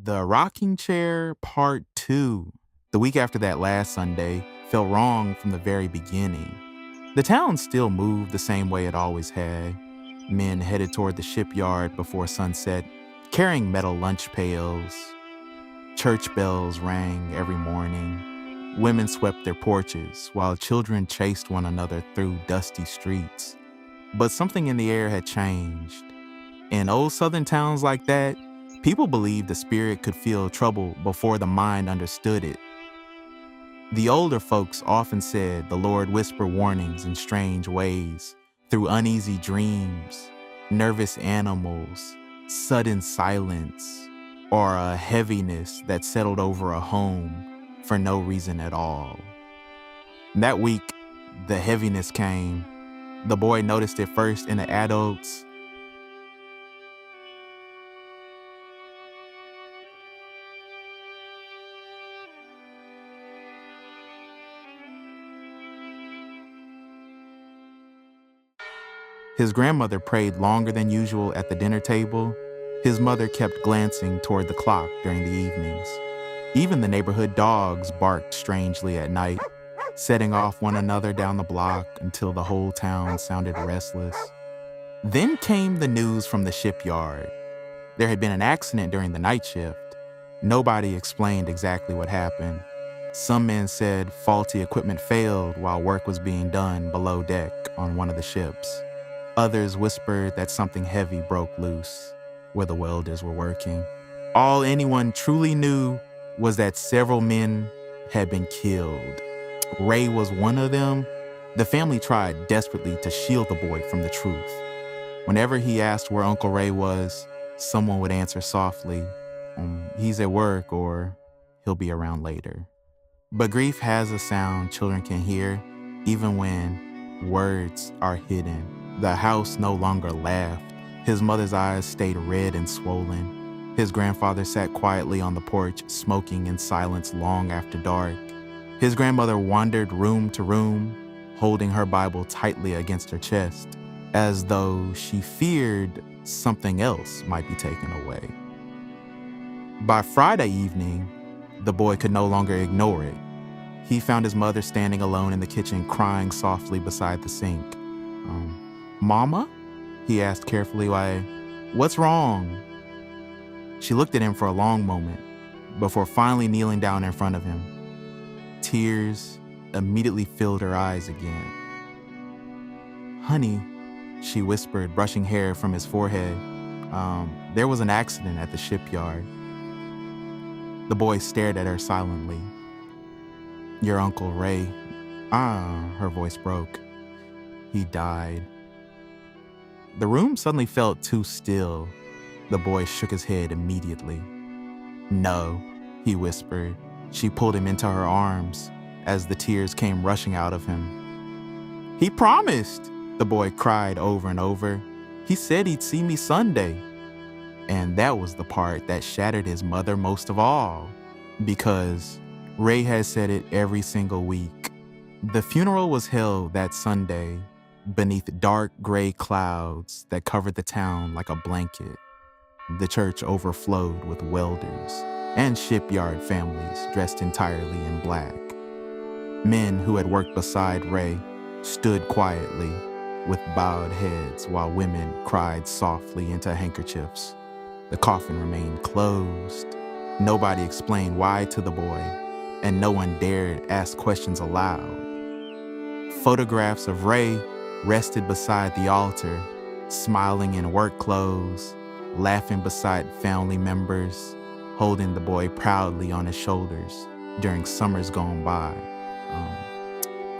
The Rocking Chair Part 2. The week after that last Sunday felt wrong from the very beginning. The town still moved the same way it always had. Men headed toward the shipyard before sunset, carrying metal lunch pails. Church bells rang every morning. Women swept their porches, while children chased one another through dusty streets. But something in the air had changed. In old southern towns like that, people believed the spirit could feel trouble before the mind understood it. The older folks often said the Lord whispered warnings in strange ways, through uneasy dreams, nervous animals, sudden silence, or a heaviness that settled over a home for no reason at all. That week, the heaviness came. The boy noticed it first in the adults. His grandmother prayed longer than usual at the dinner table. His mother kept glancing toward the clock during the evenings. Even the neighborhood dogs barked strangely at night, setting off one another down the block until the whole town sounded restless. Then came the news from the shipyard. There had been an accident during the night shift. Nobody explained exactly what happened. Some men said faulty equipment failed while work was being done below deck on one of the ships. Others whispered that something heavy broke loose where the welders were working. All anyone truly knew was that several men had been killed. Ray was one of them. The family tried desperately to shield the boy from the truth. Whenever he asked where Uncle Ray was, someone would answer softly, "He's at work," or "He'll be around later." But grief has a sound children can hear, even when words are hidden. The house no longer laughed. His mother's eyes stayed red and swollen. His grandfather sat quietly on the porch, smoking in silence long after dark. His grandmother wandered room to room, holding her Bible tightly against her chest, as though she feared something else might be taken away. By Friday evening, the boy could no longer ignore it. He found his mother standing alone in the kitchen, crying softly beside the sink. "Mama?" he asked carefully. "What's wrong?" She looked at him for a long moment before finally kneeling down in front of him. Tears immediately filled her eyes again. "Honey," she whispered, brushing hair from his forehead. There was an accident at the shipyard." The boy stared at her silently. "Your Uncle Ray," her voice broke. "He died." The room suddenly felt too still. The boy shook his head immediately. "No," he whispered. She pulled him into her arms as the tears came rushing out of him. "He promised," the boy cried over and over. "He said he'd see me Sunday." And that was the part that shattered his mother most of all, because Ray had said it every single week. The funeral was held that Sunday beneath dark gray clouds that covered the town like a blanket. The church overflowed with welders and shipyard families dressed entirely in black. Men who had worked beside Ray stood quietly with bowed heads while women cried softly into handkerchiefs. The coffin remained closed. Nobody explained why to the boy, and no one dared ask questions aloud. Photographs of Ray rested beside the altar, smiling in work clothes, laughing beside family members, holding the boy proudly on his shoulders during summers gone by.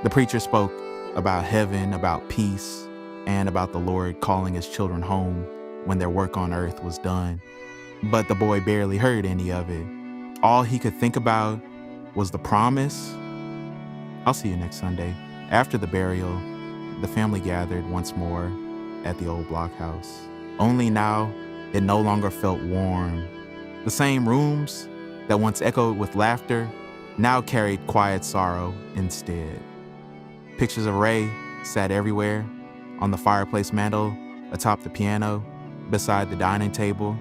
The preacher spoke about heaven, about peace, and about the Lord calling his children home when their work on earth was done. But the boy barely heard any of it. All he could think about was the promise. "I'll see you next Sunday." After the burial, the family gathered once more at the old blockhouse. Only now, it no longer felt warm. The same rooms that once echoed with laughter now carried quiet sorrow instead. Pictures of Ray sat everywhere, on the fireplace mantel, atop the piano, beside the dining table.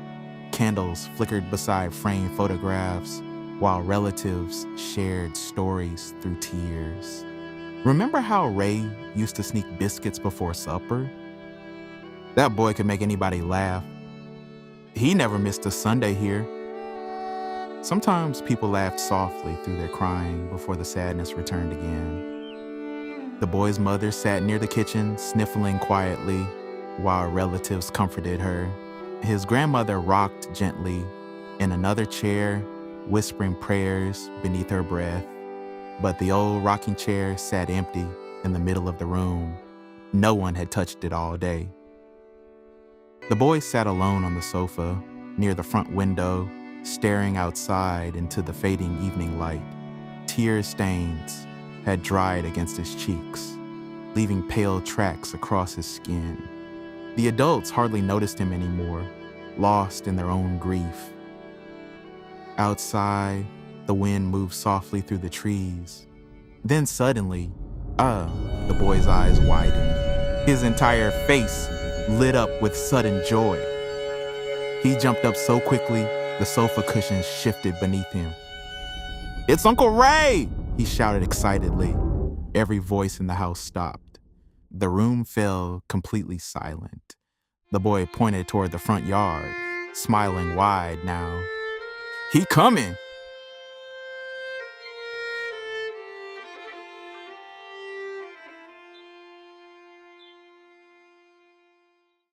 Candles flickered beside framed photographs, while relatives shared stories through tears. Remember how Ray used to sneak biscuits before supper? That boy could make anybody laugh. He never missed a Sunday here. Sometimes people laughed softly through their crying before the sadness returned again. The boy's mother sat near the kitchen, sniffling quietly, while relatives comforted her. His grandmother rocked gently in another chair, whispering prayers beneath her breath. But the old rocking chair sat empty in the middle of the room. No one had touched it all day. The boy sat alone on the sofa, near the front window, staring outside into the fading evening light. Tear stains had dried against his cheeks, leaving pale tracks across his skin. The adults hardly noticed him anymore, lost in their own grief. Outside, the wind moved softly through the trees. Then suddenly, the boy's eyes widened. His entire face lit up with sudden joy. He jumped up so quickly, the sofa cushions shifted beneath him. "It's Uncle Ray!" he shouted excitedly. Every voice in the house stopped. The room fell completely silent. The boy pointed toward the front yard, smiling wide now. "He coming!"